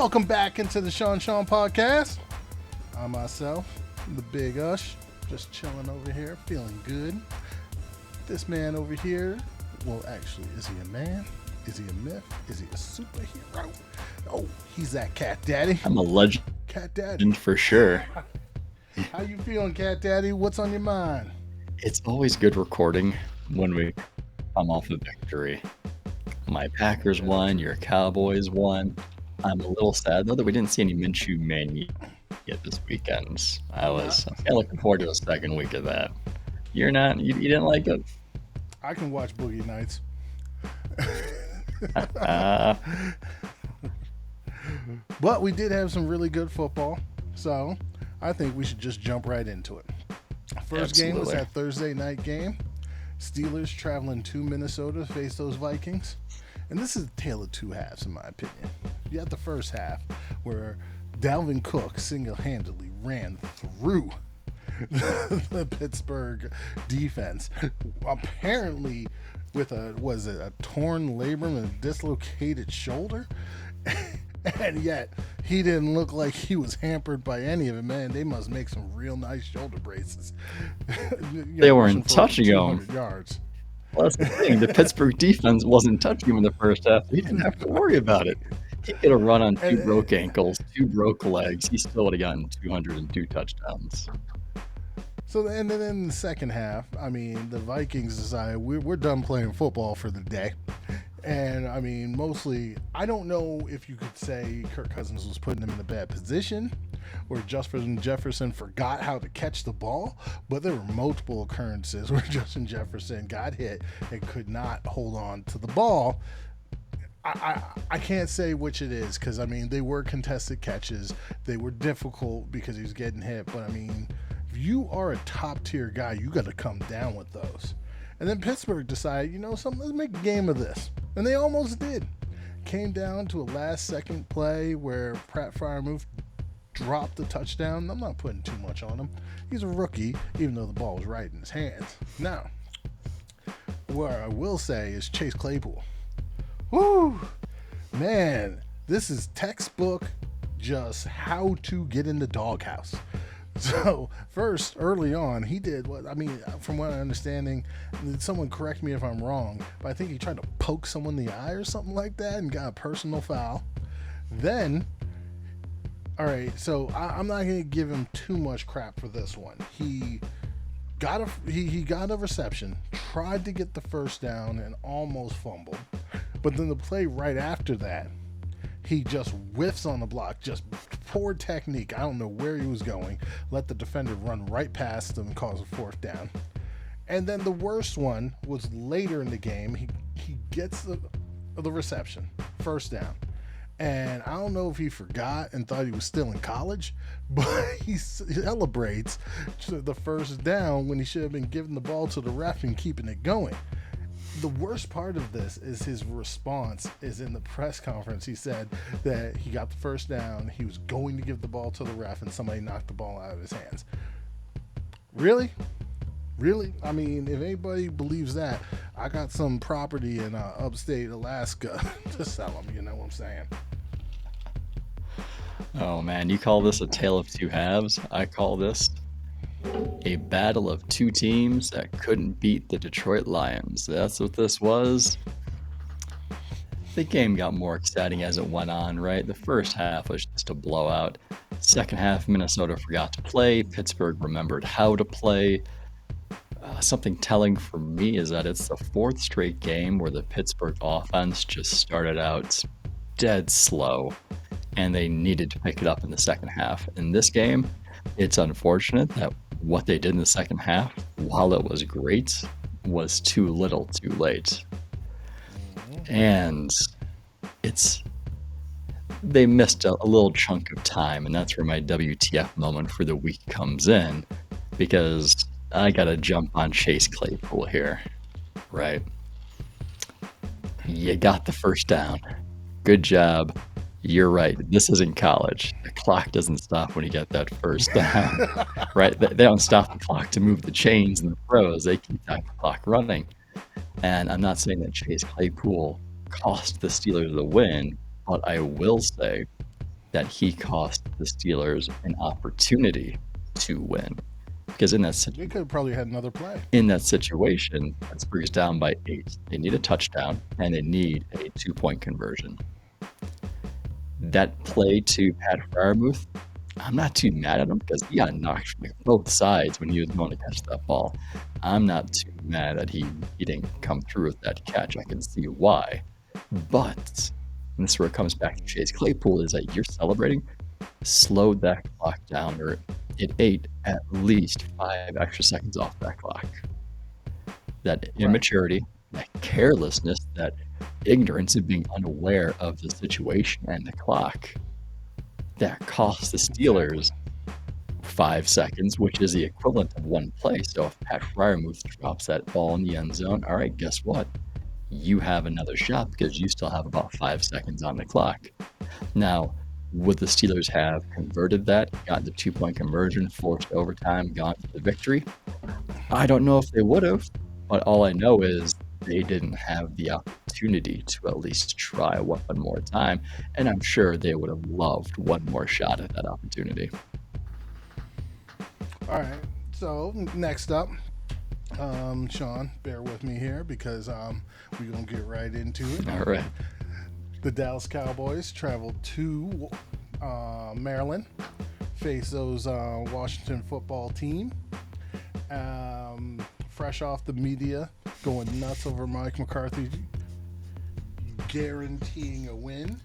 Welcome back into the Sean podcast. I'm myself, the Big Ush, just chilling over here, feeling good. This man over here, well, actually, is he a man? Is he a myth? Is he a superhero? Oh, he's that Cat Daddy. I'm a legend. Cat Daddy. For sure. How you feeling, Cat Daddy? What's on your mind? It's always good recording when we come off a victory. My Packers won, your Cowboys won. I'm a little sad, though, that we didn't see any Minshew Mania yet this weekend. I'm kind of looking forward to the second week of that. You're not? You didn't like it? I can watch Boogie Nights. But we did have some really good football, so I think we should just jump right into it. First game was that Thursday night game. Steelers traveling to Minnesota to face those Vikings. And this is a tale of two halves, in my opinion. You had the first half where Dalvin Cook single-handedly ran through the Pittsburgh defense, apparently with a torn labrum and a dislocated shoulder. And yet, he didn't look like he was hampered by any of it. Man, they must make some real nice shoulder braces. They weren't touching him. Yards. Well, that's the thing. The Pittsburgh defense wasn't touching him in the first half. He didn't have to worry about it. He could have run on two broke ankles, two broke legs. He still would have gotten 202 touchdowns. So, and then in the second half, I mean, the Vikings decided we're done playing football for the day. And, I mean, mostly, I don't know if you could say Kirk Cousins was putting him in a bad position or Justin Jefferson forgot how to catch the ball, but there were multiple occurrences where Justin Jefferson got hit and could not hold on to the ball. I can't say which it is because, I mean, they were contested catches. They were difficult because he was getting hit. But, I mean, if you are a top-tier guy, you got to come down with those. And then Pittsburgh decided, you know something, let's make a game of this. And they almost did. Came down to a last-second play where Pratt Freiermuth dropped the touchdown. I'm not putting too much on him. He's a rookie, even though the ball was right in his hands. Now, what I will say is Chase Claypool. Woo! Man, this is textbook just how to get in the doghouse. So, first, early on, he did what, I mean, from what I'm understanding, someone correct me if I'm wrong, but I think he tried to poke someone in the eye or something like that and got a personal foul. Then, all right, so I'm not going to give him too much crap for this one. He got a reception, tried to get the first down, and almost fumbled. But then the play right after that, he just whiffs on the block, just poor technique. I don't know where he was going. Let the defender run right past him and cause a fourth down. And then the worst one was later in the game. He gets the reception, first down. And I don't know if he forgot and thought he was still in college, but he celebrates the first down when he should have been giving the ball to the ref and keeping it going. The worst part of this is his response is in the press conference. He said that he got the first down, he was going to give the ball to the ref, and somebody knocked the ball out of his hands. Really? Really? I mean, if anybody believes that, I got some property in upstate Alaska to sell them, you know what I'm saying? Oh, man, you call this a tale of two halves? I call this a battle of two teams that couldn't beat the Detroit Lions. That's what this was. The game got more exciting as it went on, right? The first half was just a blowout. Second half, Minnesota forgot to play. Pittsburgh remembered how to play. Something telling for me is that it's the fourth straight game where the Pittsburgh offense just started out dead slow, and they needed to pick it up in the second half. In this game, it's unfortunate that what they did in the second half, while it was great, was too little too late. And they missed a little chunk of time, and that's where my WTF moment for the week comes in, because I gotta jump on Chase Claypool here, right? You got the first down. Good job. You're right. This isn't college. The clock doesn't stop when you get that first down, right? They don't stop the clock to move the chains in the pros. They keep that clock running. And I'm not saying that Chase Claypool cost the Steelers the win, but I will say that he cost the Steelers an opportunity to win. Because in that They could have probably had another play. situation, Pittsburgh's down by 8. They need a touchdown, and they need a 2-point conversion. That play to Pat Freiermuth, I'm not too mad at him because he got knocked from both sides when he was going to catch that ball. I'm not too mad that he didn't come through with that catch. I can see why. But, and this is where it comes back to Chase Claypool, is that you're celebrating, slow that clock down, or it ate at least 5 extra seconds off that clock. That immaturity, that carelessness, that ignorance of being unaware of the situation and the clock, that cost the Steelers 5 seconds, which is the equivalent of one play. So if Pat Freiermuth drops that ball in the end zone, all right, guess what? You have another shot because you still have about 5 seconds on the clock. Now, would the Steelers have converted that, gotten the 2-point conversion, forced overtime, gone for the victory? I don't know if they would have, but all I know is they didn't have the opportunity to at least try one more time, and I'm sure they would have loved one more shot at that opportunity. All right, so next up, Sean, bear with me here because we're going to get right into it. All right. The Dallas Cowboys traveled to Maryland, face those Washington football team. Fresh off the media, going nuts over Mike McCarthy, guaranteeing a win.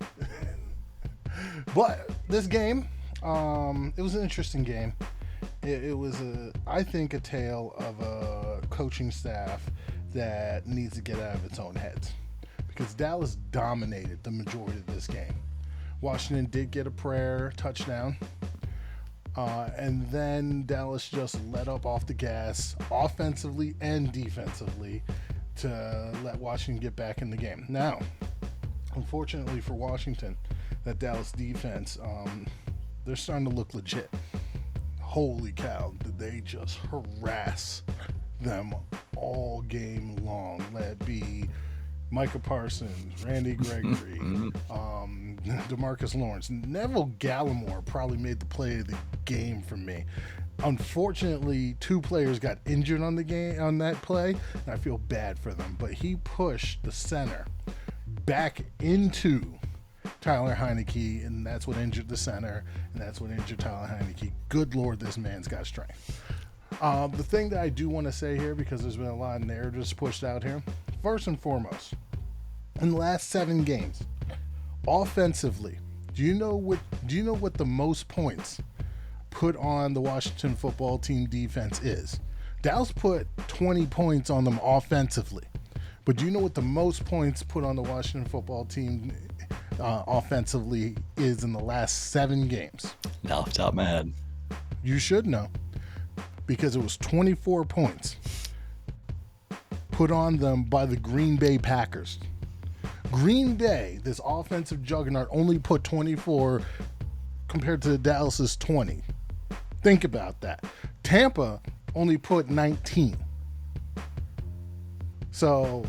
But this game, it was an interesting game. It was, I think, a tale of a coaching staff that needs to get out of its own heads. Because Dallas dominated the majority of this game. Washington did get a prayer touchdown. And then Dallas just let up off the gas offensively and defensively to let Washington get back in the game. Now, unfortunately for Washington, that Dallas defense, they're starting to look legit. Holy cow, did they just harass them all game long? Let it be Micah Parsons, Randy Gregory, DeMarcus Lawrence. Neville Gallimore probably made the play of the game for me. Unfortunately, 2 players got injured on that play, and I feel bad for them. But he pushed the center back into Tyler Heineke, and that's what injured the center, and that's what injured Tyler Heineke. Good Lord, this man's got strength. The thing that I do want to say here, because there's been a lot of narratives pushed out here, first and foremost, in the last 7 games, offensively, do you know what the most points put on the Washington football team defense is? Dallas put 20 points on them offensively, but do you know what the most points put on the Washington football team offensively is in the last 7 games? Now, off the top of my head, you should know, because it was 24 points put on them by the Green Bay Packers. Green Bay, this offensive juggernaut, only put 24 compared to Dallas's 20. Think about that. Tampa only put 19. So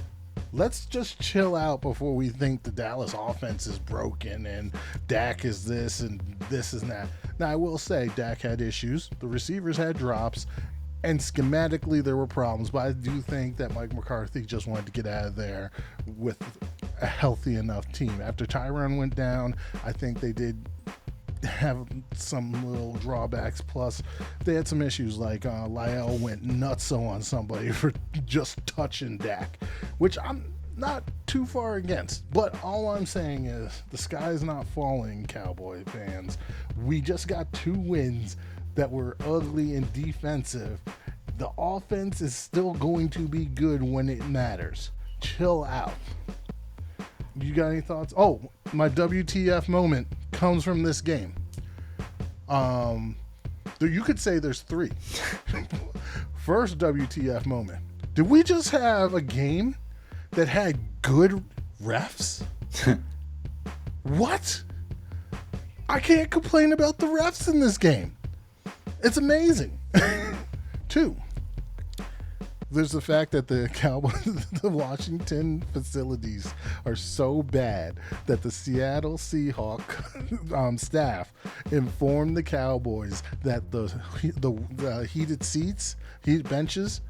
let's just chill out before we think the Dallas offense is broken and Dak is this and this is that. Now, I will say Dak had issues. The receivers had drops. And schematically, there were problems. But I do think that Mike McCarthy just wanted to get out of there with a healthy enough team. After Tyron went down, I think they did have some little drawbacks. Plus, they had some issues like Lyle went nutso on somebody for just touching Dak, which I'm not too far against. But all I'm saying is the sky's not falling, Cowboy fans. We just got 2 wins that were ugly and defensive. The offense is still going to be good when it matters. Chill out. You got any thoughts? Oh, my WTF moment comes from this game. You could say there's 3. First WTF moment. Did we just have a game that had good refs? What? I can't complain about the refs in this game. It's amazing. 2, There's the fact that the Cowboys, the Washington facilities are so bad that the Seattle Seahawk staff informed the Cowboys that the heated seats, heat benches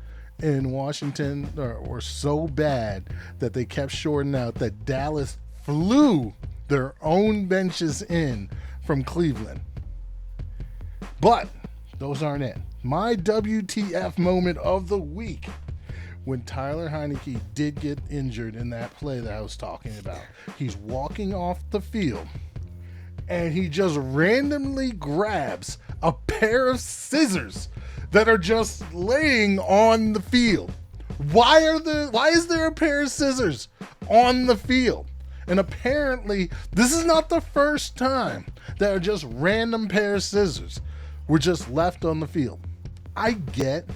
in Washington were so bad that they kept shorting out that Dallas flew their own benches in from Cleveland. But those aren't it. My WTF moment of the week, when Tyler Heineke did get injured in that play that I was talking about. He's walking off the field and he just randomly grabs a pair of scissors that are just laying on the field. Why is there a pair of scissors on the field? And apparently this is not the first time that are just random pair of scissors were just left on the field. I get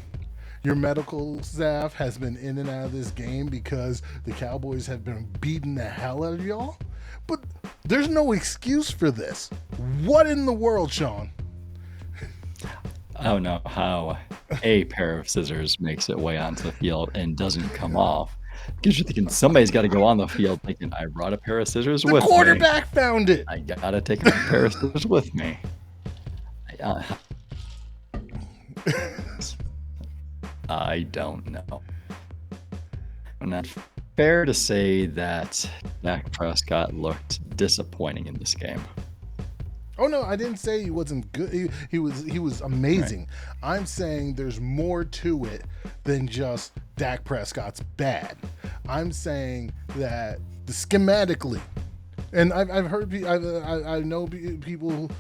your medical staff has been in and out of this game because the Cowboys have been beating the hell out of y'all, but there's no excuse for this. What in the world, Sean? I don't know how a pair of scissors makes its way onto the field and doesn't come off. Because you're thinking somebody's got to go on the field thinking, I brought a pair of scissors with me. The quarterback found it. I got to take a pair of scissors with me. I don't know. And that's fair to say that Dak Prescott looked disappointing in this game. Oh no, I didn't say he wasn't good. He was amazing. Right. I'm saying there's more to it than just Dak Prescott's bad. I'm saying that schematically, and I've heard, I know people,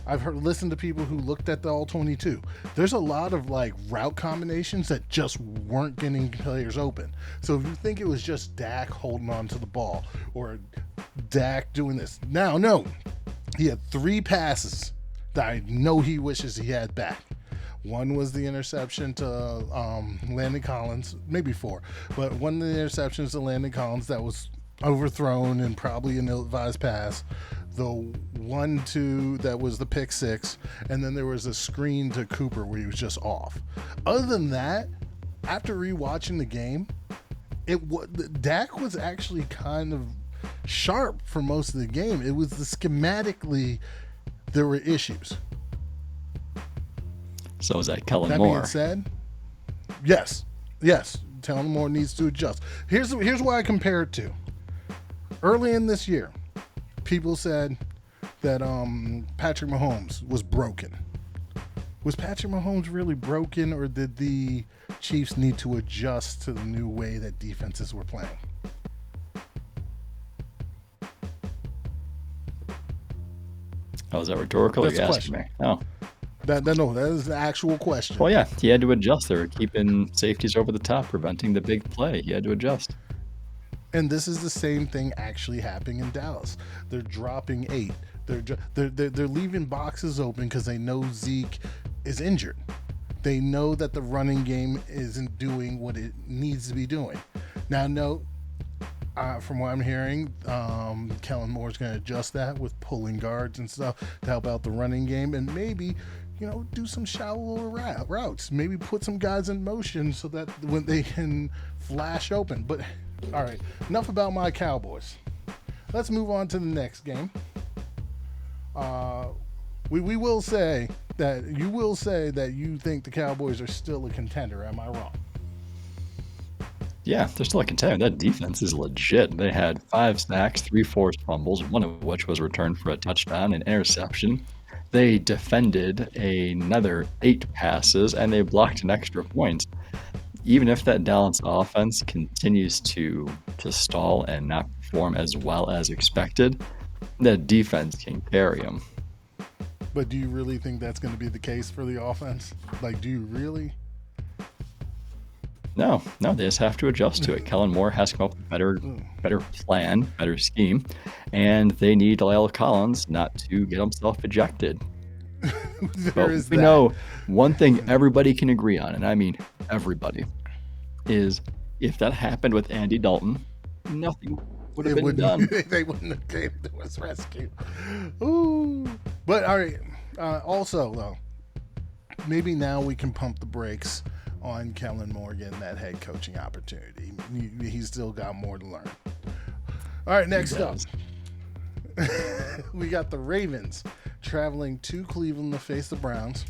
listened to people who looked at the all-22. There's a lot of like route combinations that just weren't getting players open. So if you think it was just Dak holding on to the ball or Dak doing this, no. He had 3 passes that I know he wishes he had back. One was the interception to Landon Collins, maybe 4, but one of the interceptions to Landon Collins that was overthrown and probably an ill-advised pass. The 1-2 that was the pick 6, and then there was a screen to Cooper where he was just off. Other than that, after rewatching the game, Dak was actually kind of sharp for most of the game. It was the schematically there were issues. So is that Kellen Moore? That being said, yes, Kellen Moore needs to adjust. Here's why I compare it to. Early in this year, people said that Patrick Mahomes was broken. Was Patrick Mahomes really broken, or did the Chiefs need to adjust to the new way that defenses were playing? Oh, is that rhetorical? That's You're a asking question. me. Oh. That is the actual question. Well, yeah, he had to adjust. They were keeping safeties over the top, preventing the big play. He had to adjust. And this is the same thing actually happening in Dallas. They're dropping 8. They're leaving boxes open because they know Zeke is injured. They know that the running game isn't doing what it needs to be doing. Now, note, from what I'm hearing, Kellen Moore's going to adjust that with pulling guards and stuff to help out the running game, and maybe, do some shallower routes. Maybe put some guys in motion so that when they can flash open. But all right, enough about my Cowboys. Let's move on to the next game. We will say that you think the Cowboys are still a contender. Am I wrong? Yeah, they're still a contender. That defense is legit. They had 5 sacks, 3 forced fumbles, one of which was returned for a touchdown and interception. They defended another 8 passes, and they blocked an extra point. Even if that Dallas offense continues to stall and not perform as well as expected, that defense can carry them. But do you really think that's going to be the case for the offense? Like, do you really? No, they just have to adjust to it. Kellen Moore has come up with a better plan, better scheme, and they need Lyle Collins not to get himself ejected. But we know one thing everybody can agree on, and I mean everybody, is if that happened with Andy Dalton, nothing would have been done. They wouldn't have came to his rescue. Ooh. But all right, also though, maybe now we can pump the brakes on Kellen Morgan that head coaching opportunity. He's still got more to learn. All right, next up, we got the Ravens traveling to Cleveland to face the Browns.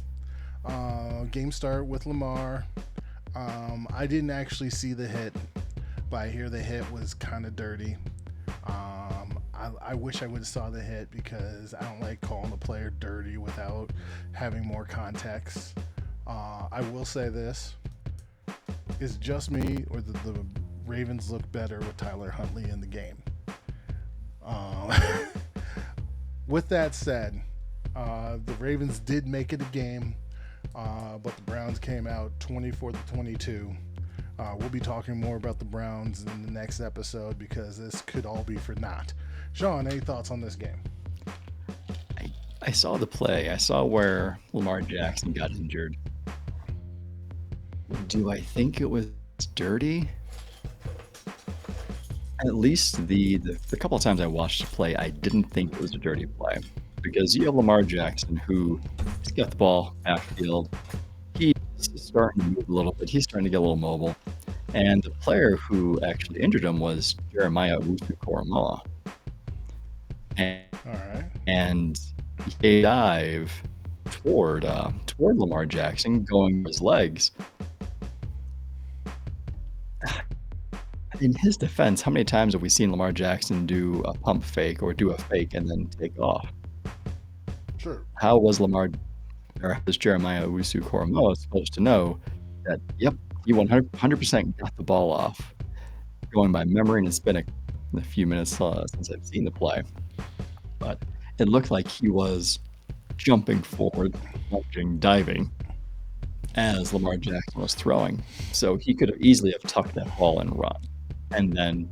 Game start with Lamar. I didn't actually see the hit, but I hear the hit was kind of dirty. I wish I would have saw the hit because I don't like calling the player dirty without having more context. I will say this: is just me, or the Ravens look better with Tyler Huntley in the game? With that said, the Ravens did make it a game, but the Browns came out 24-22. We'll be talking more about the Browns in the next episode because this could all be for naught. Sean, any thoughts on this game? I saw the play. I saw where Lamar Jackson got injured. Do I think it was dirty? At least the couple of times I watched the play, I didn't think it was a dirty play. Because you have Lamar Jackson, who's got the ball backfield. He's starting to move a little bit. He's starting to get a little mobile. And the player who actually injured him was Jeremiah Owusu-Koramoah. And he dive toward Lamar Jackson, going to his legs. In his defense, how many times have we seen Lamar Jackson do a pump fake or do a fake and then take off? Sure. How was Jeremiah Owusu-Koramoah supposed to know that, yep, he 100% got the ball off? Going by memory, and it's been a few minutes since I've seen the play. But it looked like he was jumping forward, lunging, diving as Lamar Jackson was throwing. So he could have easily have tucked that ball and run. And then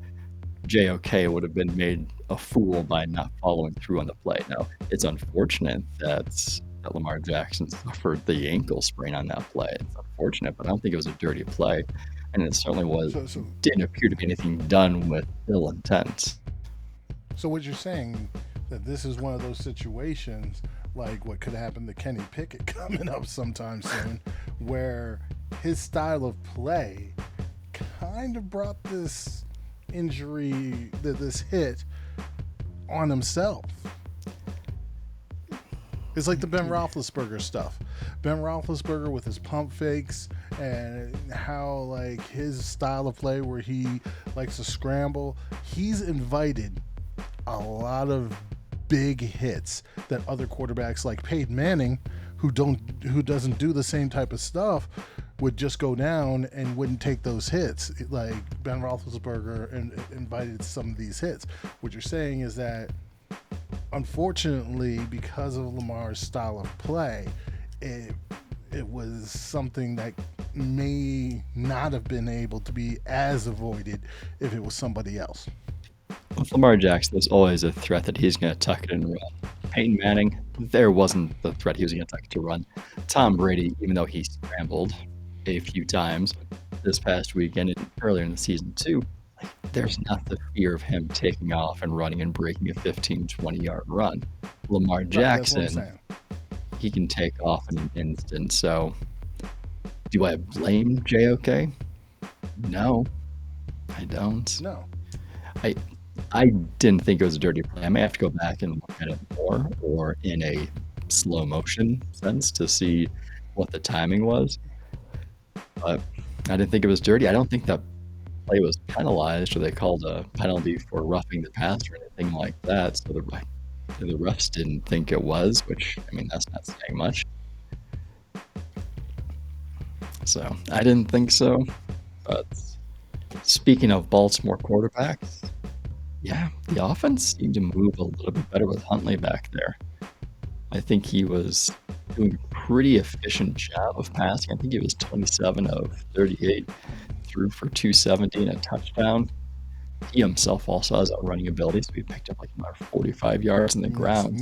JOK would have been made a fool by not following through on the play. Now, it's unfortunate that Lamar Jackson suffered the ankle sprain on that play. It's unfortunate, but I don't think it was a dirty play. And it certainly didn't appear to be anything done with ill intent. So what you're saying, that this is one of those situations like what could happen to Kenny Pickett coming up sometime soon, where his style of play kind of brought this injury, this hit on himself. It's like the Ben Roethlisberger stuff. Ben Roethlisberger with his pump fakes and how like his style of play where he likes to scramble, he's invited a lot of big hits that other quarterbacks like Peyton Manning, who doesn't do the same type of stuff, would just go down and wouldn't take those hits. Like Ben Roethlisberger invited some of these hits. What you're saying is that, unfortunately, because of Lamar's style of play, it was something that may not have been able to be as avoided if it was somebody else. With Lamar Jackson, there's always a threat that he's going to tuck it and run. Peyton Manning, there wasn't the threat he was going to tuck it to run. Tom Brady, even though he scrambled a few times this past weekend and earlier in the season too, there's not the fear of him taking off and running and breaking a 15, 20-yard run. Lamar Jackson, he can take off in an instant. So do I blame JOK? No, I don't. No. I didn't think it was a dirty play. I may have to go back and look at it more, or in a slow motion sense, to see what the timing was. But I didn't think it was dirty. I don't think that play was penalized, or they called a penalty for roughing the passer or anything like that. So the refs didn't think it was, which, I mean, that's not saying much. So I didn't think so. But speaking of Baltimore quarterbacks, yeah, the offense seemed to move a little bit better with Huntley back there. I think he was doing a pretty efficient job of passing. I think he was 27 of 38, threw for 270 and a touchdown. He himself also has a running ability, so he picked up like about 45 yards in the ground.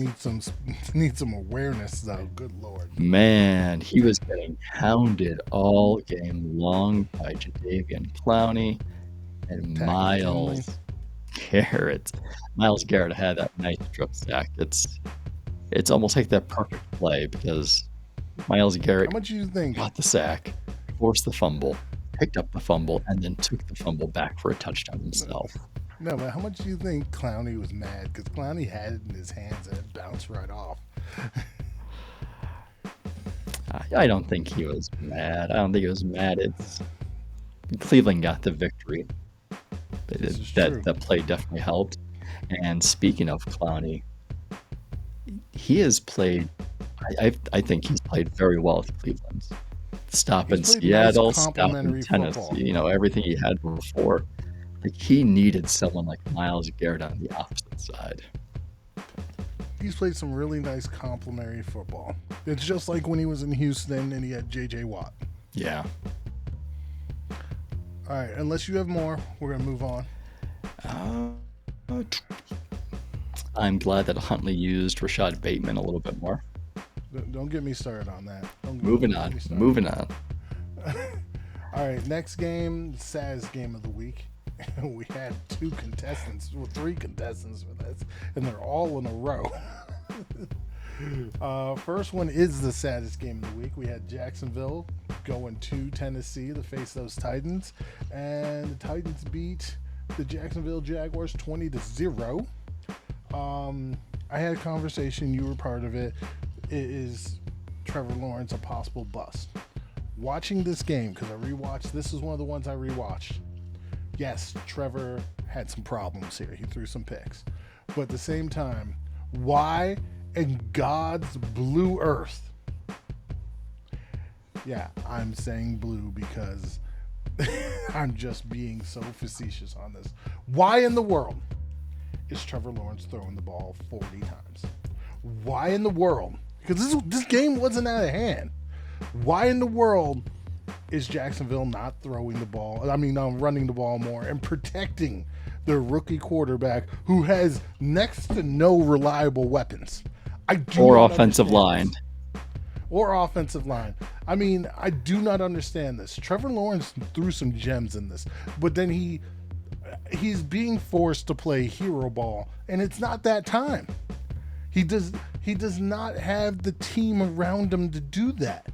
Need some awareness, though. Good Lord. Man, he was getting hounded all game long by Jadeveon Clowney and Myles Garrett. Myles Garrett had that nice strip sack. It's almost like that perfect play, because Myles Garrett how much you think got the sack, forced the fumble, picked up the fumble, and then took the fumble back for a touchdown himself. No, but how much do you think Clowney was mad? Because Clowney had it in his hands and it bounced right off. I don't think he was mad. I don't think he was mad. It's Cleveland got the victory. That play definitely helped. And speaking of Clowney, he has played. I think he's played very well with Cleveland. Stop in Seattle, nice stop in Tennessee. football. Everything he had before. Like, he needed someone like Myles Garrett on the opposite side. He's played some really nice complimentary football. It's just like when he was in Houston and he had J.J. Watt. Yeah. All right, unless you have more, we're going to move on. I'm glad that Huntley used Rashad Bateman a little bit more. Don't get me started on that. Moving on. All right, next game, saddest game of the week. We had three contestants with this, and they're all in a row. First one is the saddest game of the week. We had Jacksonville going to Tennessee to face those Titans, and the Titans beat the Jacksonville Jaguars 20-0. I had a conversation, you were part of it. Is Trevor Lawrence a possible bust? Watching this game, because I rewatched, this is one of the ones I rewatched. Yes, Trevor had some problems here. He threw some picks. But at the same time, why in God's blue earth? Yeah, I'm saying blue because I'm just being so facetious on this. Why in the world is Trevor Lawrence throwing the ball 40 times? Why in the world? Because this game wasn't out of hand. Why in the world is Jacksonville not throwing the ball? Running the ball more and protecting their rookie quarterback who has next to no reliable weapons. Or offensive line. I do not understand this. Trevor Lawrence threw some gems in this, but then he's being forced to play hero ball, and it's not that time. He does not have the team around him to do that.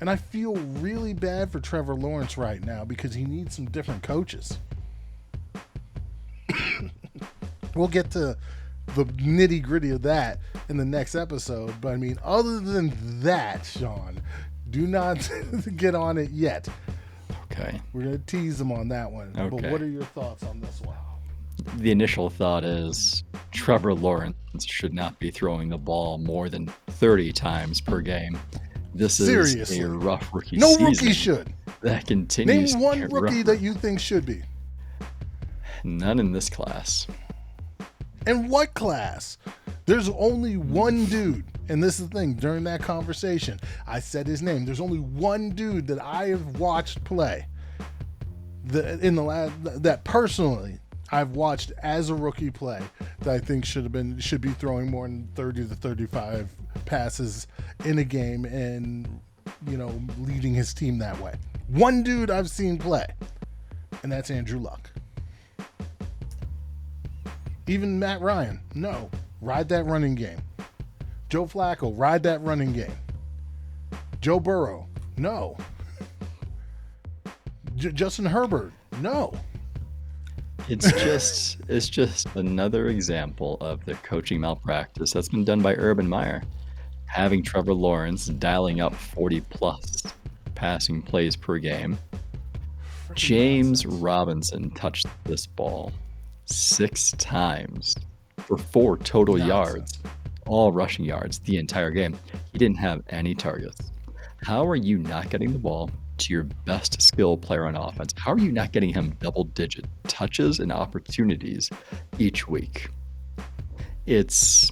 And I feel really bad for Trevor Lawrence right now because he needs some different coaches. We'll get to the nitty-gritty of that in the next episode. But other than that, Sean, do not get on it yet. Okay. We're going to tease him on that one. Okay. But what are your thoughts on this one? The initial thought is Trevor Lawrence should not be throwing the ball more than 30 times per game. This Seriously. is a rough rookie No season. rookie should. That continues. Name one rookie that you think should be. None in this class. In what class? There's only one dude, and this is the thing, during that conversation, I said his name. There's only one dude that I have watched play that personally I've watched as a rookie play that I think should be throwing more than 30 to 35 passes in a game and leading his team that way. One dude I've seen play, and that's Andrew Luck. Even Matt Ryan, no, ride that running game. Joe Flacco, ride that running game. Joe Burrow, no. Justin Herbert, no. It's just another example of the coaching malpractice that's been done by Urban Meyer. Having Trevor Lawrence dialing up 40+ passing plays per game. James Robinson touched this ball 6 times for 4 total yards, all rushing yards the entire game. He didn't have any targets. How are you not getting the ball to your best skill player on offense? How are you not getting him double-digit touches and opportunities each week? The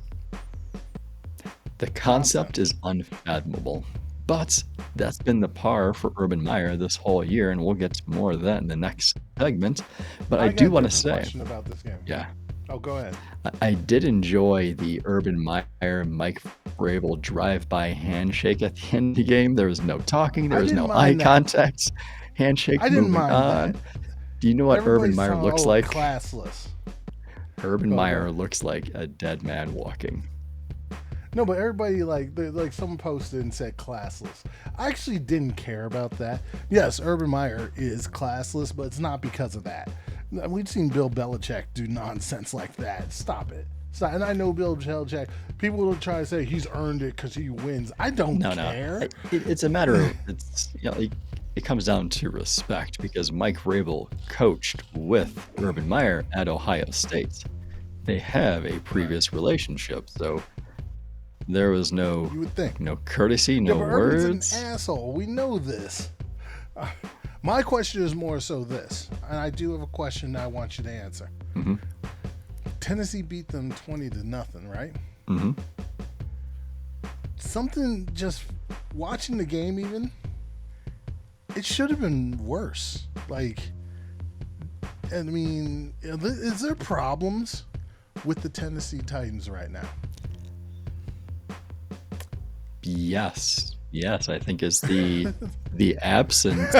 concept is unfathomable, but that's been the par for Urban Meyer this whole year, and we'll get to more of that in the next segment. But I do want to say, question about this game. Yeah. Oh, go ahead. I did enjoy the Urban Meyer, Mike Vrabel drive-by handshake at the end of the game. There was no talking. There was no eye contact. Handshake. I didn't moving mind on. that. Do you know what Urban Meyer looks like? Classless. Urban Meyer looks like a dead man walking. No, but everybody like someone posted and said classless. I actually didn't care about that. Yes, Urban Meyer is classless, but it's not because of that. We've seen Bill Belichick do nonsense like that. Stop it. Stop. And I know Bill Belichick. People will try to say he's earned it because he wins. I don't No, care. it's a matter of it comes down to respect because Mike Vrabel coached with Urban Meyer at Ohio State. They have a previous relationship, so there was no You would think. no courtesy, no Yeah, but Urban's words. an asshole. We know this. My question is more so this, and I do have a question that I want you to answer. Hmm. Tennessee beat them 20-0, right? Hmm. Something just watching the game, even it should have been worse. Like, I mean, is there problems with the Tennessee Titans right now? Yes, I think it's the absence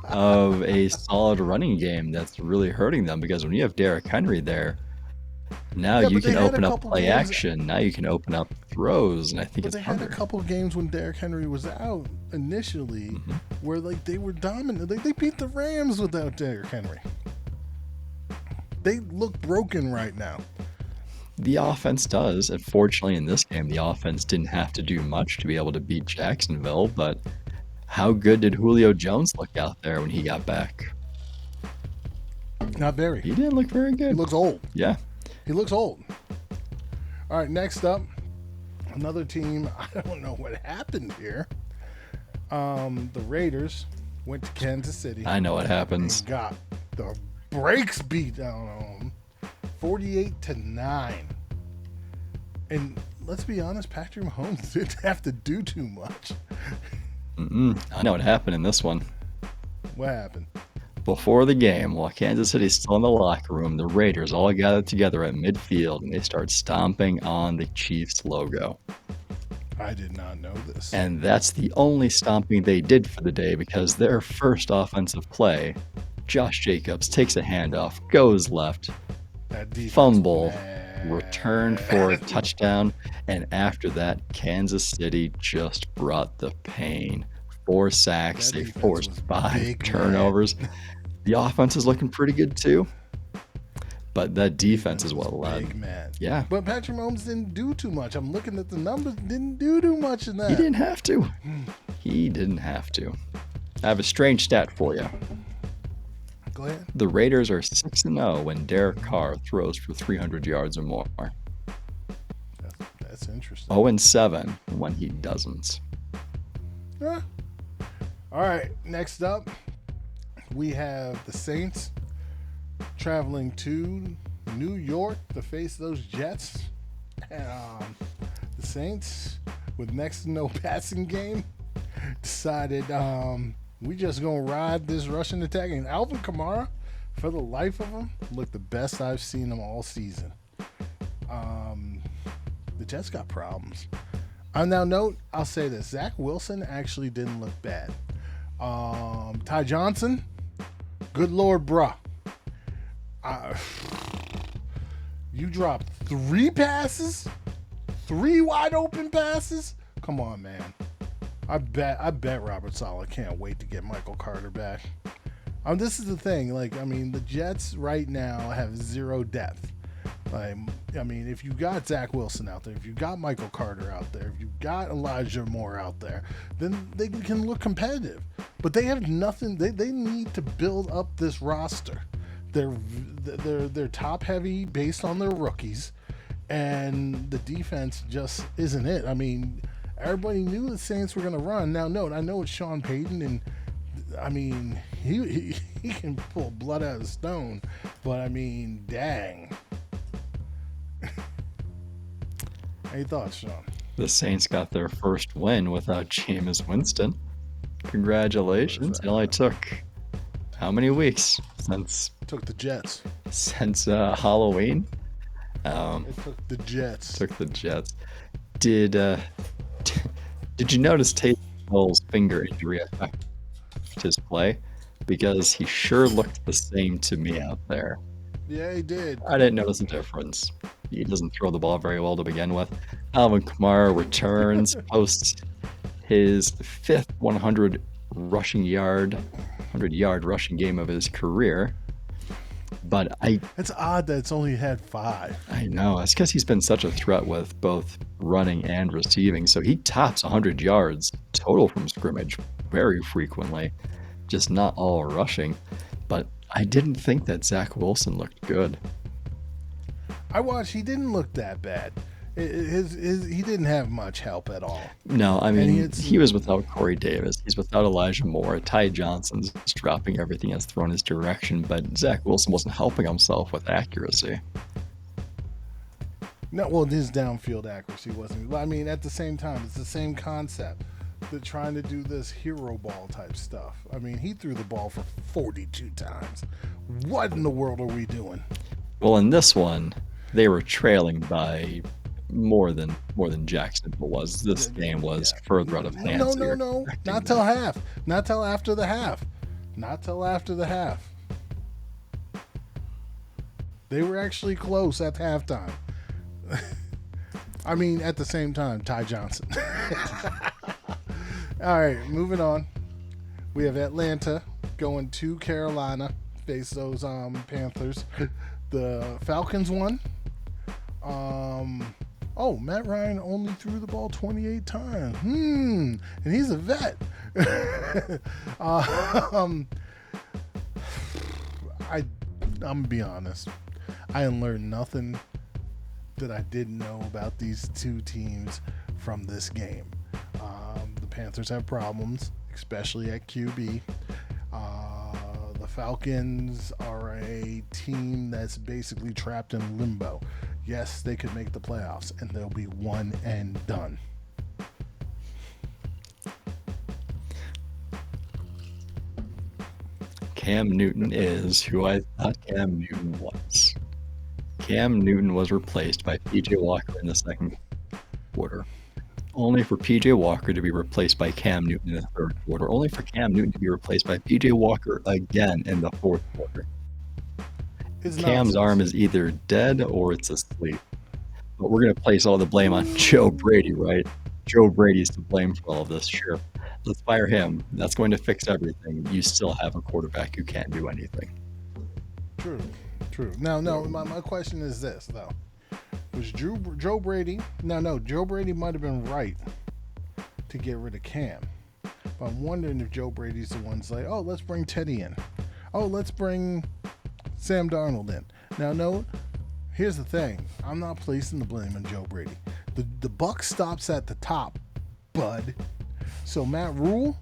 of a solid running game that's really hurting them because when you have Derrick Henry there, now Yeah, you but they can had a open up couple play games. action. Now you can open up throws, and I think But it's they had a harder. couple games when Derrick Henry was out initially, Mhm. where like they were dominant. They beat the Rams without Derrick Henry. They look broken right now. The offense does. Unfortunately, in this game, the offense didn't have to do much to be able to beat Jacksonville, but how good did Julio Jones look out there when he got back? Not very. He didn't look very He good. looks old. Yeah. He looks old. All right, next up, another team. I don't know what happened here. The Raiders went to Kansas City I know what happens. and got the brakes beat down on them, 48-9. And let's be honest, Patrick Mahomes didn't have to do too much. I know what happened in this one. What happened? Before the game, while Kansas City's still in the locker room, the Raiders all gathered together at midfield and they start stomping on the Chiefs logo. I did not know this. And that's the only stomping they did for the day because their first offensive play, Josh Jacobs takes a handoff, goes left, That defense, fumble, man. returned for a touchdown, and after that, Kansas City just brought the pain. 4 sacks, That they defense forced was 5 big, turnovers. The offense is looking pretty good too, but that defense is what Big led. man. Yeah, But Patrick Mahomes didn't do too much. I'm looking at the numbers. Didn't do too much in that. he didn't have to. He didn't have to. I have a strange stat for you. Go ahead. The Raiders are 6-0 when Derek Carr throws for 300 yards or more. That's interesting. 0-7 when he doesn't. Yeah. All right. Next up, we have the Saints traveling to New York to face those Jets. And, the Saints, with next to no passing game, decided we just gonna ride this rushing attack. And Alvin Kamara, for the life of him, looked the best I've seen him all season. The Jets got problems. On that note, I'll say this: Zach Wilson actually didn't look bad. Ty Johnson, good lord, bruh. You dropped 3 passes, 3 wide open passes. Come on, man. I bet Robert Saleh can't wait to get Michael Carter back. This is the thing. Like, I mean, the Jets right now have 0 depth. I mean, if you got Zach Wilson out there, if you got Michael Carter out there, if you got Elijah Moore out there, then they can look competitive. But they have nothing. They need to build up this roster. They're top heavy based on their rookies, and the defense just isn't it. I mean, everybody knew the Saints were going to run. Now, note, I know it's Sean Payton, and I mean, he can pull blood out of a stone, but I mean, dang. Any thoughts, Sean? The Saints got their first win without Jameis Winston. Congratulations. It only took how many weeks since Took the Jets. Halloween? It took the Jets. Took the Jets. Did you notice Taysom Hill's finger injury affect his play? Because he sure looked the same to me out there. Yeah, he did. I didn't notice a difference. He doesn't throw the ball very well to begin with. Alvin Kamara returns, posts his 5th 100-yard rushing game of his career. But it's odd that it's only had 5. I know. It's because he's been such a threat with both running and receiving. So he tops 100 yards total from scrimmage very frequently, just not all rushing. But I didn't think that Zach Wilson looked good. I watched. He didn't look that bad. He didn't have much help at all. No, I mean, he was without Corey Davis. He's without Elijah Moore. Ty Johnson's dropping everything that's thrown his direction, but Zach Wilson wasn't helping himself with accuracy. No, well, his downfield accuracy wasn't. I mean, at the same time, it's the same concept. They're trying to do this hero ball type stuff. I mean, he threw the ball for 42 times. What in the world are we doing? Well, in this one, they were trailing by more than Jacksonville was. This game was further out of hands. No. Not till half. Not till after the half. They were actually close at halftime. I mean, at the same time, Ty Johnson. All right, moving on. We have Atlanta going to Carolina, face those Panthers. The Falcons won. Matt Ryan only threw the ball 28 times. And he's a vet. I'm gonna be honest. I learned nothing that I didn't know about these two teams from this game. The Panthers have problems, especially at QB. The Falcons are a team that's basically trapped in limbo. Yes, they could make the playoffs, and they'll be one and done. Cam Newton is who I thought Cam Newton was. Cam Newton was replaced by P.J. Walker in the second quarter. Only for P.J. Walker to be replaced by Cam Newton in the third quarter. Only for Cam Newton to be replaced by P.J. Walker again in the fourth quarter. Cam's arm is either dead or it's asleep. But we're going to place all the blame on Joe Brady, right? Joe Brady's to blame for all of this. Sure. Let's fire him. That's going to fix everything. You still have a quarterback who can't do anything. True. Now, my question is this, though. Was Joe Brady... No, Joe Brady might have been right to get rid of Cam. But I'm wondering if Joe Brady's the one's like, oh, let's bring Teddy in. Oh, let's bring Sam Darnold in. Now, no, here's the thing. I'm not placing the blame on Joe Brady. The buck stops at the top, bud. So Matt Rule,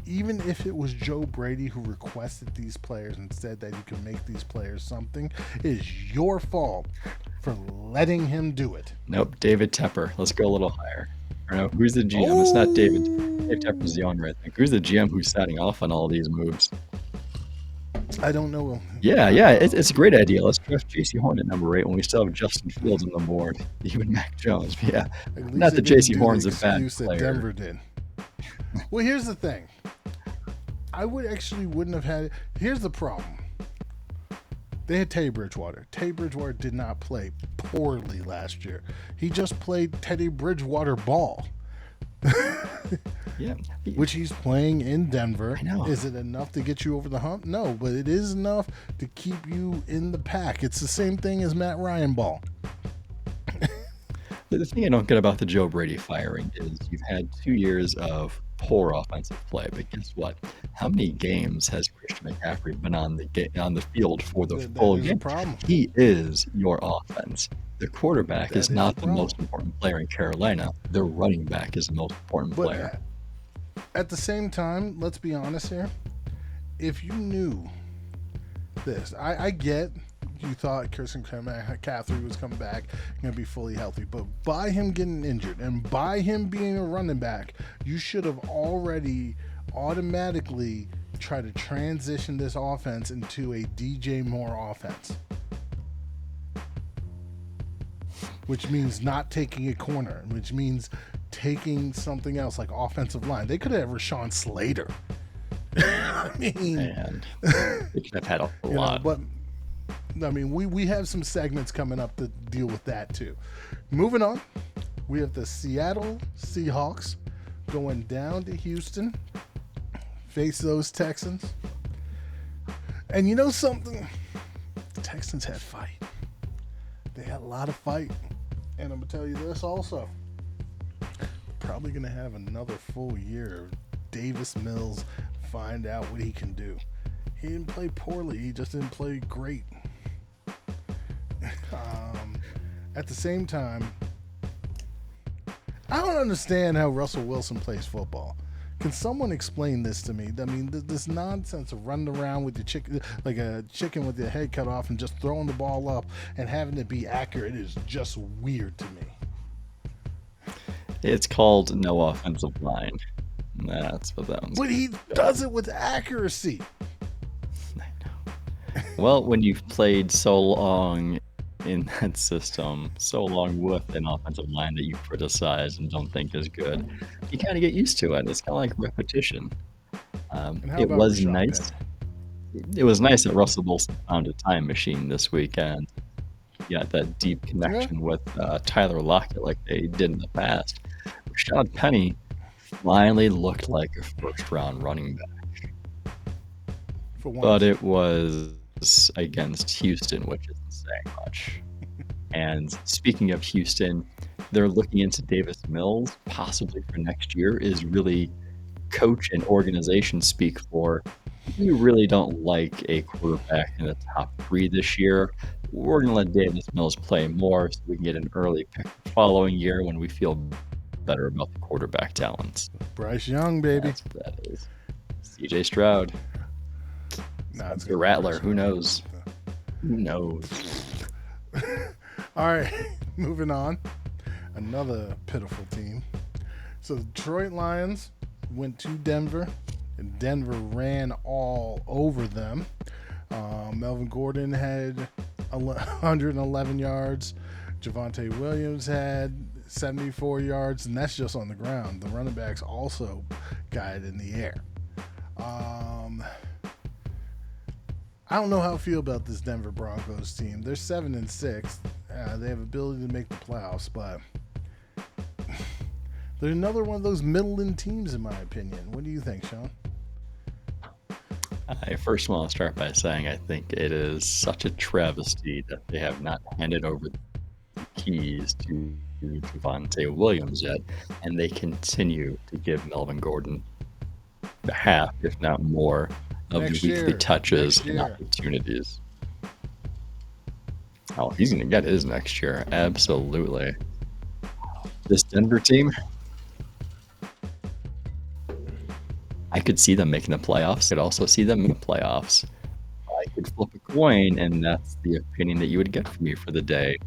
even if it was Joe Brady who requested these players and said that you can make these players something, it is your fault for letting him do it. Nope, David Tepper. Let's go a little higher. No, who's the GM? It's not David. Dave Tepper's the owner, I think. Who's the GM who's setting off on all these moves? I don't know. Yeah, it's a great idea. Let's draft J.C. Horn at number 8 when we still have Justin Fields on the board, even Mac Jones. Yeah, not that J.C. Horn's a bad player. Denver did. Well, here's the thing. I wouldn't have had it. Here's the problem. They had Teddy Bridgewater. Teddy Bridgewater did not play poorly last year. He just played Teddy Bridgewater ball. Yeah, which he's playing in Denver. I know. Is it enough to get you over the hump? No, but it is enough to keep you in the pack. It's the same thing as Matt Ryan ball. The thing I don't get about the Joe Brady firing is you've had 2 years of poor offensive play, but guess what? How many games has Christian McCaffrey been on the field for the full game? He is your offense. The quarterback is not the most important player in Carolina. The running back is the most important player. At the same time, let's be honest here. If you knew this, I get you thought Christian McCaffrey was coming back going to be fully healthy, but by him getting injured and by him being a running back, you should have already automatically tried to transition this offense into a DJ Moore offense. Which means not taking a corner, which means taking something else like offensive line. They could have Rashawn Slater. I mean, they could have had a lot. But I mean, we have some segments coming up to deal with that too. Moving on, we have the Seattle Seahawks going down to Houston, face those Texans. And you know something? The Texans had fight. They had a lot of fight. And I'm going to tell you this also. Probably going to have another full year of Davis Mills find out what he can do. He didn't play poorly. He just didn't play great. At the same time, I don't understand how Russell Wilson plays football. Can someone explain this to me? I mean, this nonsense of running around with your chicken, like a chicken with your head cut off and just throwing the ball up and having it be accurate is just weird to me. It's called no offensive line. That's what that one's. But he does it with accuracy. I know. Well, when you've played so long in that system, so long with an offensive line that you criticize and don't think is good, you kind of get used to it. It's kind of like repetition. It was nice. It was nice that Russell Wilson found a time machine this weekend. He got that deep connection with Tyler Lockett like they did in the past. Rashad Penny finally looked like a first-round running back. But it was against Houston, which isn't saying much. And speaking of Houston, they're looking into Davis Mills possibly for next year. Is really coach and organization speak for, we really don't like a quarterback in the top 3 this year. We're going to let Davis Mills play more so we can get an early pick the following year when we feel better about the quarterback talents. Bryce Young, baby. That's what that is. CJ Stroud. It's a Rattler. Who knows? Who knows? All right, moving on. Another pitiful team. So the Detroit Lions went to Denver, and Denver ran all over them. Melvin Gordon had 111 yards. Javonte Williams had 74 yards, and that's just on the ground. The running backs also got it in the air. I don't know how I feel about this Denver Broncos team. They're 7-6. They have ability to make the playoffs, but they're another one of those middling teams, in my opinion. What do you think, Sean? I first want to start by saying I think it is such a travesty that they have not handed over the keys to Javonte Williams yet, and they continue to give Melvin Gordon half, if not more, of the weekly touches and opportunities. Oh, he's going to get his next year. Absolutely. This Denver team, I could see them making the playoffs. I could also see them in the playoffs. I could flip a coin, and that's the opinion that you would get from me for the day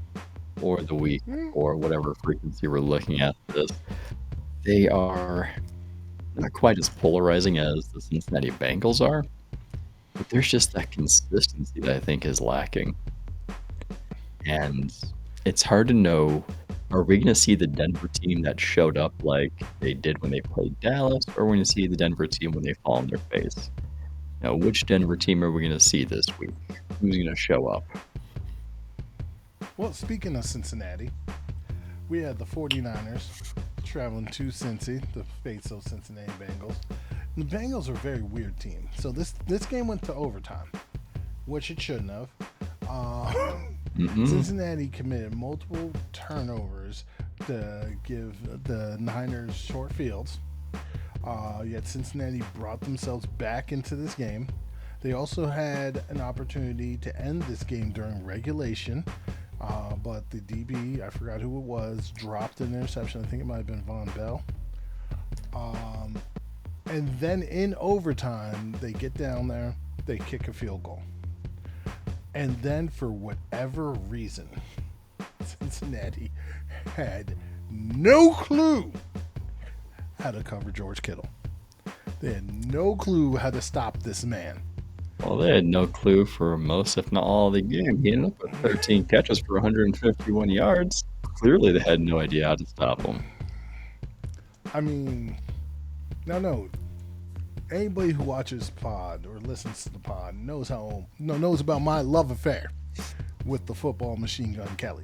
or the week or whatever frequency we're looking at this. They are not quite as polarizing as the Cincinnati Bengals are, but there's just that consistency that I think is lacking. And it's hard to know, are we going to see the Denver team that showed up like they did when they played Dallas, or are we going to see the Denver team when they fall on their face? Now, which Denver team are we going to see this week? Who's going to show up? Well, speaking of Cincinnati, we had the 49ers traveling to Cincy, the face of Cincinnati Bengals. The Bengals are a very weird team. So this game went to overtime, which it shouldn't have. Cincinnati committed multiple turnovers to give the Niners short fields. Yet Cincinnati brought themselves back into this game. They also had an opportunity to end this game during regulation. But the DB, I forgot who it was, dropped an interception. I think it might have been Von Bell. And then in overtime, they get down there, they kick a field goal. And then for whatever reason, Cincinnati had no clue how to cover George Kittle. They had no clue how to stop this man. Well, they had no clue for most, if not all, of the game. He ended up with 13 catches for 151 yards. Clearly, they had no idea how to stop him. I mean, no. Anybody who watches pod or listens to the pod knows about my love affair with the football machine gun Kelly.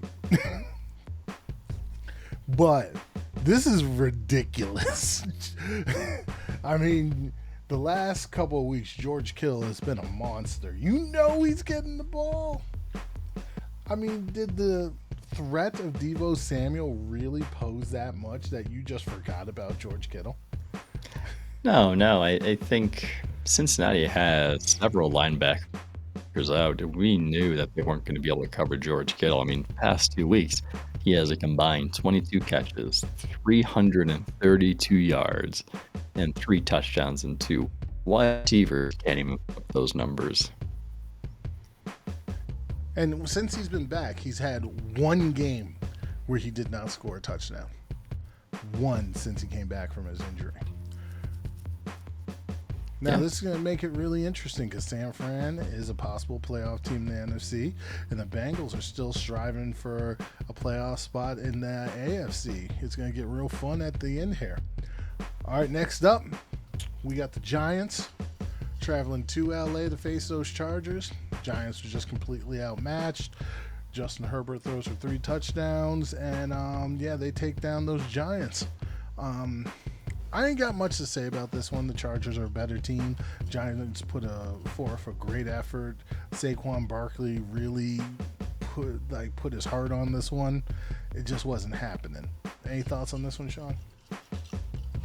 But this is ridiculous. I mean, the last couple of weeks, George Kittle has been a monster. You know he's getting the ball. I mean, did the threat of Deebo Samuel really pose that much that you just forgot about George Kittle? No. I think Cincinnati has several linebackers out. We knew that they weren't going to be able to cover George Kittle. I mean, past 2 weeks, he has a combined 22 catches, 332 yards, and 3 touchdowns and 2 wide receivers can't even put up those numbers. And since he's been back, he's had one game where he did not score a touchdown. One since he came back from his injury. Now, this is going to make it really interesting because San Fran is a possible playoff team in the NFC, and the Bengals are still striving for a playoff spot in the AFC. It's going to get real fun at the end here. All right, next up, we got the Giants traveling to LA to face those Chargers. Giants are just completely outmatched. Justin Herbert throws for 3 touchdowns, and they take down those Giants. I ain't got much to say about this one. The Chargers are a better team. Giants put forth a great effort. Saquon Barkley really put his heart on this one. It just wasn't happening. Any thoughts on this one, Sean?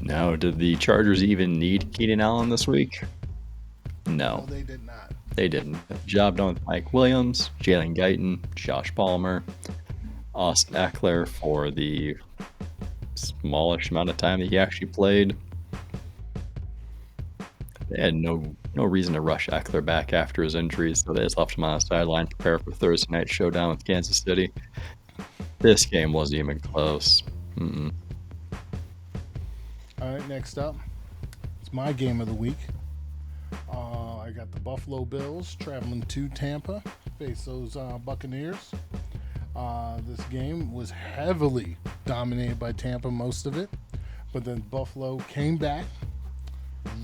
No, did the Chargers even need Keenan Allen this week? No, they did not. They didn't. Job done with Mike Williams, Jalen Guyton, Josh Palmer, Austin Eckler for the smallish amount of time that he actually played. They had no reason to rush Eckler back after his injuries, so they just left him on the sideline, prepare for Thursday night showdown with Kansas City. This game wasn't even close. All right, next up, it's my game of the week. I got the Buffalo Bills traveling to Tampa, face those Buccaneers. This game was heavily dominated by Tampa most of it, but then Buffalo came back,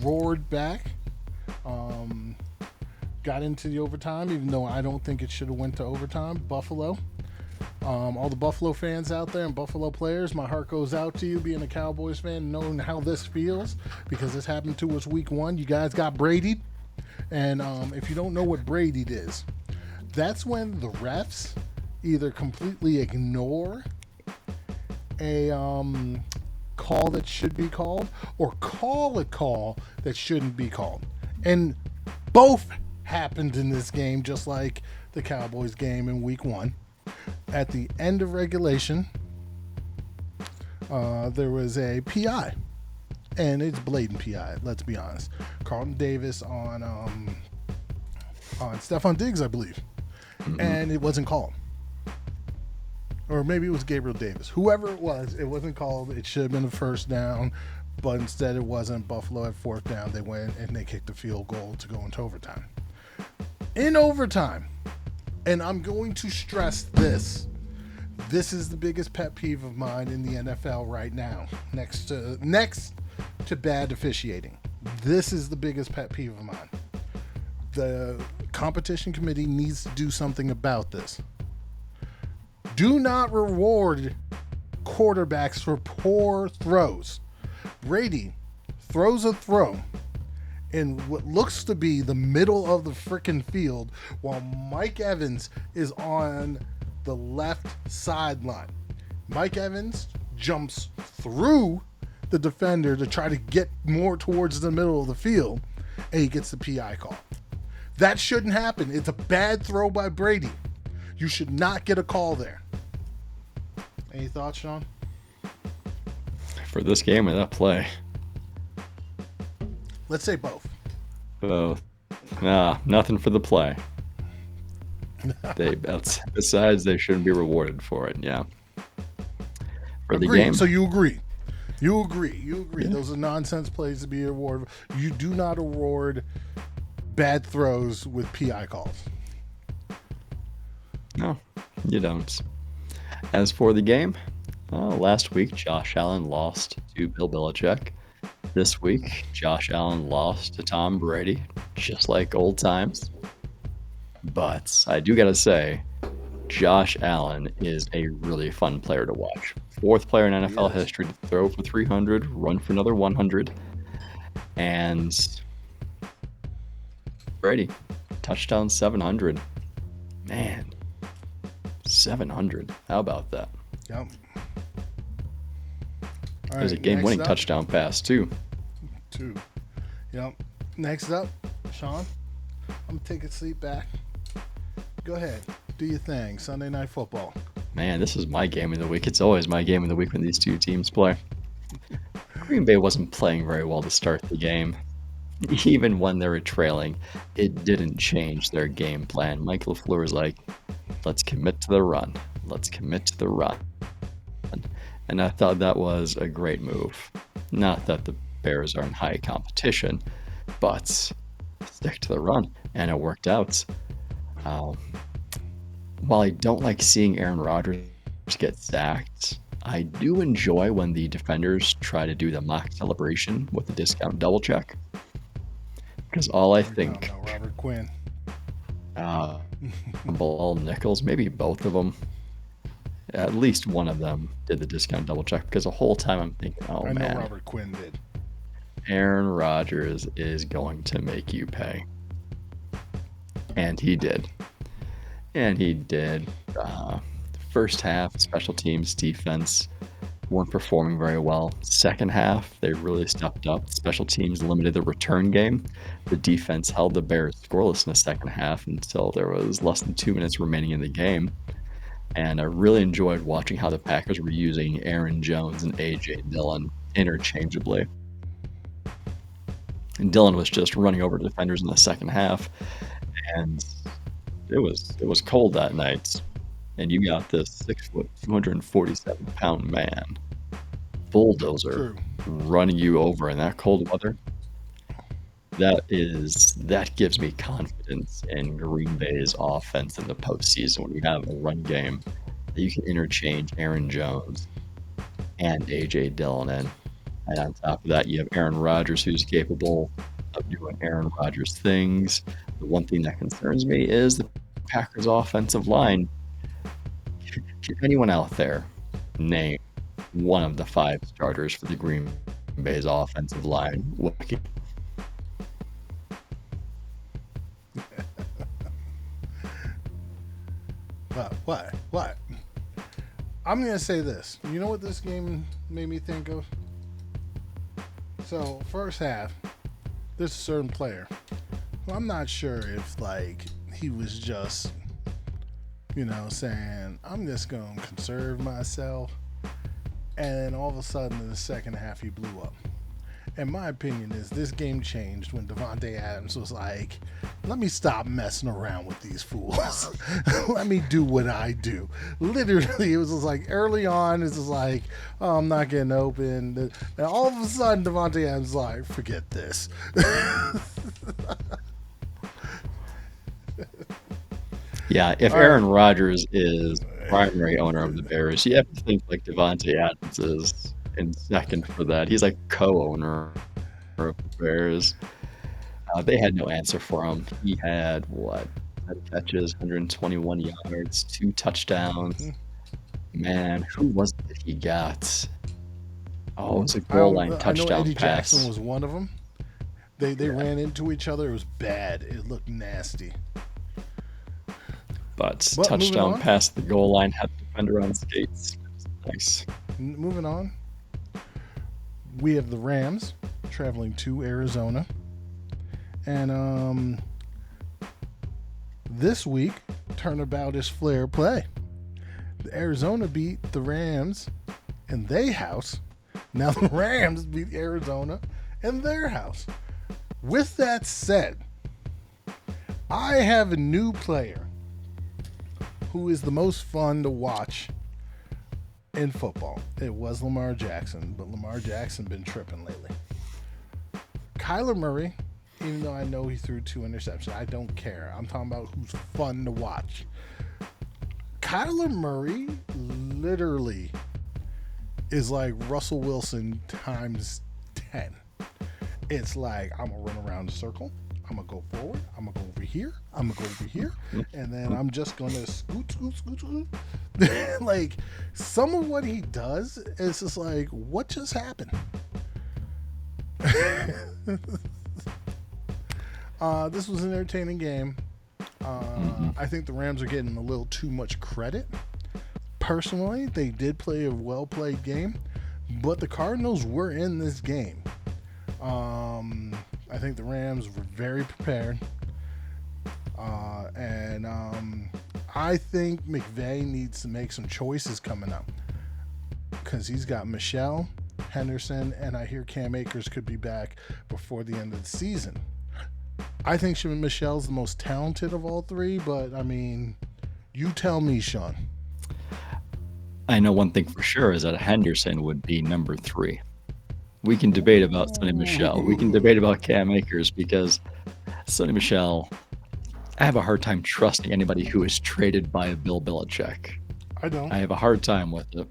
roared back, got into the overtime, even though I don't think it should have went to overtime. Buffalo. All the Buffalo fans out there and Buffalo players, my heart goes out to you being a Cowboys fan, knowing how this feels, because this happened to us week 1. You guys got Brady'd, and if you don't know what Brady'd is, that's when the refs either completely ignore a call that should be called or call a call that shouldn't be called. And both happened in this game, just like the Cowboys game in week 1. At the end of regulation, there was a PI, and it's blatant PI. Let's be honest. Carlton Davis on Stephon Diggs, I believe, and it wasn't called, or maybe it was Gabriel Davis. Whoever it wasn't called. It should have been a first down, but instead it wasn't. Buffalo at 4th down, they went and they kicked a field goal to go into overtime. In overtime. And I'm going to stress this. This is the biggest pet peeve of mine in the NFL right now, next to bad officiating. This is the biggest pet peeve of mine. The competition committee needs to do something about this. Do not reward quarterbacks for poor throws. Brady throws a throw in what looks to be the middle of the frickin' field while Mike Evans is on the left sideline. Mike Evans jumps through the defender to try to get more towards the middle of the field, and he gets the PI call. That shouldn't happen. It's a bad throw by Brady. You should not get a call there. Any thoughts, Sean? For this game or that play? Let's say both. Both. Nah, nothing for the play. Besides, they shouldn't be rewarded for it. Yeah. For the game. So you agree? You agree? Yeah. Those are nonsense plays to be awarded. You do not award bad throws with PI calls. No, you don't. As for the game, last week Josh Allen lost to Bill Belichick. This week, Josh Allen lost to Tom Brady, just like old times. But I do got to say, Josh Allen is a really fun player to watch. 4th player in NFL is. history to throw for 300, run for another 100, and Brady, touchdown 700. Man, 700. How about that? Yep. All There's a right, game-winning next up, touchdown pass, too. 2. Yep. Next up, Sean, I'm going to take a seat back. Go ahead. Do your thing. Sunday Night Football. Man, this is my game of the week. It's always my game of the week when these two teams play. Green Bay wasn't playing very well to start the game. Even when they were trailing, it didn't change their game plan. Mike LaFleur was like, let's commit to the run. Let's commit to the run. And I thought that was a great move. Not that the Bears are in high competition, but stick to the run. And it worked out. While I don't like seeing Aaron Rodgers get sacked, I do enjoy when the defenders try to do the mock celebration with the discount double check. Because all I think, Robert Quinn, Bilal Nichols, maybe both of them, at least one of them did the discount double check. Because the whole time I'm thinking, oh man, I know Robert Quinn did. Aaron Rodgers is going to make you pay. And he did. First half, special teams, defense weren't performing very well. Second half, they really stepped up. Special teams limited the return game. The defense held the Bears scoreless in the second half until there was less than 2 minutes remaining in the game. And I really enjoyed watching how the Packers were using Aaron Jones and A.J. Dillon interchangeably. And Dillon was just running over defenders in the second half. And it was cold that night. And you got this 6 foot, 247-pound man, bulldozer, running you over in that cold weather. That gives me confidence in Green Bay's offense in the postseason when you have a run game that you can interchange Aaron Jones and A.J. Dillon in. And on top of that, you have Aaron Rodgers, who's capable of doing Aaron Rodgers things. The one thing that concerns me is the Packers' offensive line. Can anyone out there name one of the 5 starters for the Green Bay's offensive line? What? I'm going to say this. You know what this game made me think of? So, first half, there's a certain player. Well, I'm not sure if, he was just, saying, I'm just going to conserve myself. And then all of a sudden, in the second half, he blew up. And my opinion is this game changed when Davante Adams was like, let me stop messing around with these fools. Let me do what I do. Literally, it was just like early on, it's just like, oh, I'm not getting open. And all of a sudden, Davante Adams is like, forget this. Yeah, if Aaron Rodgers is primary owner of the Bears, you have to think like Davante Adams is in second for that. He's like co-owner of the Bears. They had no answer for him. He had 10 catches, 121 yards, 2 touchdowns. Mm-hmm. Man, who was it that he got? Oh, it was a goal line touchdown Eddie pass. Jackson was one of them. They ran into each other. It was bad. It looked nasty. But touchdown pass the goal line, had the defender on skates. Nice. Moving on. We have the Rams traveling to Arizona. And this week, turnabout is flair play. The Arizona beat the Rams in their house. Now the Rams beat Arizona in their house. With that said, I have a new player who is the most fun to watch in football. It was Lamar Jackson, but Lamar Jackson been tripping lately. Kyler Murray, even though I know he threw 2 interceptions, I don't care. I'm talking about who's fun to watch. Kyler Murray literally is like Russell Wilson times 10. It's like, I'm going to run around the circle. I'm gonna go forward. I'm gonna go over here. I'm gonna go over here, and then I'm just gonna scoot, scoot, scoot, scoot. Like some of what he does is just like, what just happened? This was an entertaining game. I think the Rams are getting a little too much credit. Personally, they did play a well-played game, but the Cardinals were in this game. I think the Rams were very prepared. And I think McVay needs to make some choices coming up because he's got Michelle, Henderson, and I hear Cam Akers could be back before the end of the season. I think Michelle's the most talented of all three, but I mean, you tell me, Sean. I know one thing for sure is that Henderson would be number 3. We can debate about Sonny Michel. We can debate about Cam Akers because Sonny Michel, I have a hard time trusting anybody who is traded by Bill Belichick. I don't. I have a hard time with it.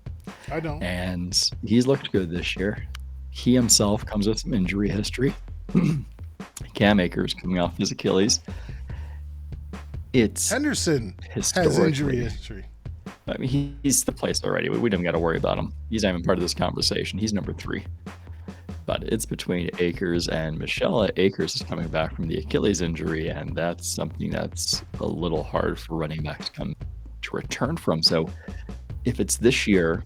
I don't. And he's looked good this year. He himself comes with some injury history. Cam Akers coming off his Achilles. It's Henderson has injury history. I mean, he's the place already. We don't got to worry about him. He's not even part of this conversation. He's number 3. But it's between Akers and Michelle. Akers is coming back from the Achilles injury, and that's something that's a little hard for running backs to return from. So if it's this year,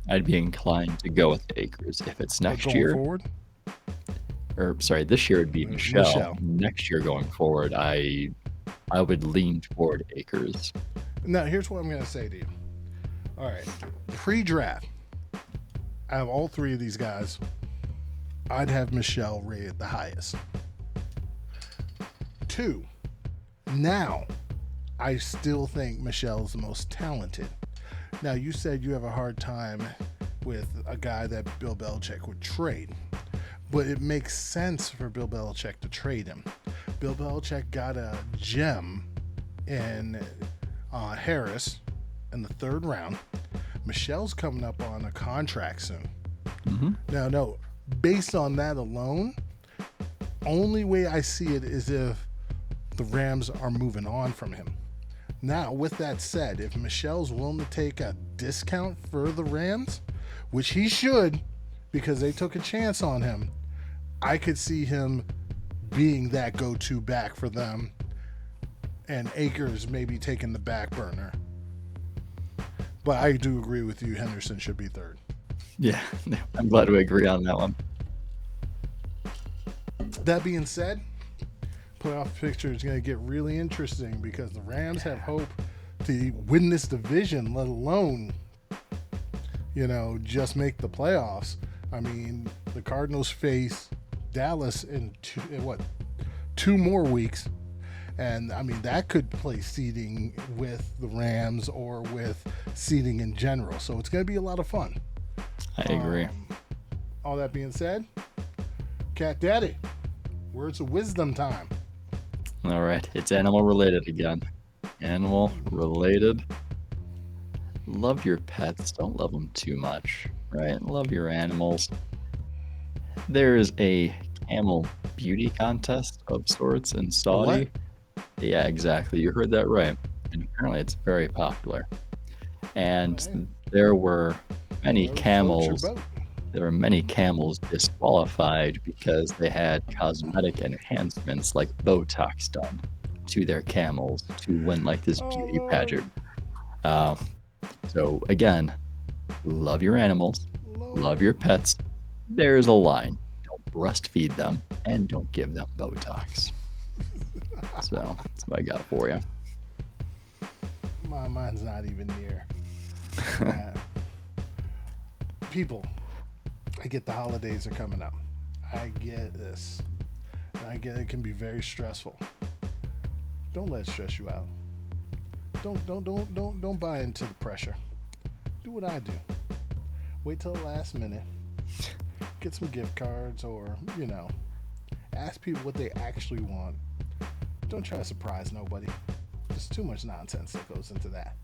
I'd be inclined to go with Akers. If it's next year, forward? This year it'd be Michelle. Next year going forward, I would lean toward Akers. Now, here's what I'm going to say to you. All right, pre-draft, out of all 3 of these guys, I'd have Michelle rated the highest. 2, now, I still think Michelle's the most talented. Now, you said you have a hard time with a guy that Bill Belichick would trade, but it makes sense for Bill Belichick to trade him. Bill Belichick got a gem in Harris in the 3rd round. Michelle's coming up on a contract soon. Now, no, based on that alone, only way I see it is if the Rams are moving on from him. Now, with that said, if Michelle's willing to take a discount for the Rams, which he should because they took a chance on him, I could see him being that go-to back for them and Akers maybe taking the back burner. But I do agree with you, Henderson should be 3rd. Yeah, I'm glad we agree on that one. That being said, playoff picture is going to get really interesting because the Rams have hope to win this division, let alone, just make the playoffs. I mean, the Cardinals face Dallas in 2 more weeks. And, I mean, that could play seeding with the Rams or with seeding in general. So it's going to be a lot of fun. I agree. All that being said, Cat Daddy, words of wisdom time. All right. It's animal related again. Animal related. Love your pets. Don't love them too much, right? Love your animals. There's a camel beauty contest of sorts in Saudi. What? Yeah, exactly. You heard that right. And apparently it's very popular. And there were many camels. There were many camels disqualified because they had cosmetic enhancements like Botox done to their camels to win like this beauty pageant. So again, love your animals, love your pets. There's a line. Don't breastfeed them and don't give them Botox. So that's what I got for you. Mine's not even near. People, I get the holidays are coming up. I get this. I get it can be very stressful. Don't let it stress you out. Don't buy into the pressure. Do what I do. Wait till the last minute. Get some gift cards or, ask people what they actually want. Don't try to surprise nobody. There's too much nonsense that goes into that.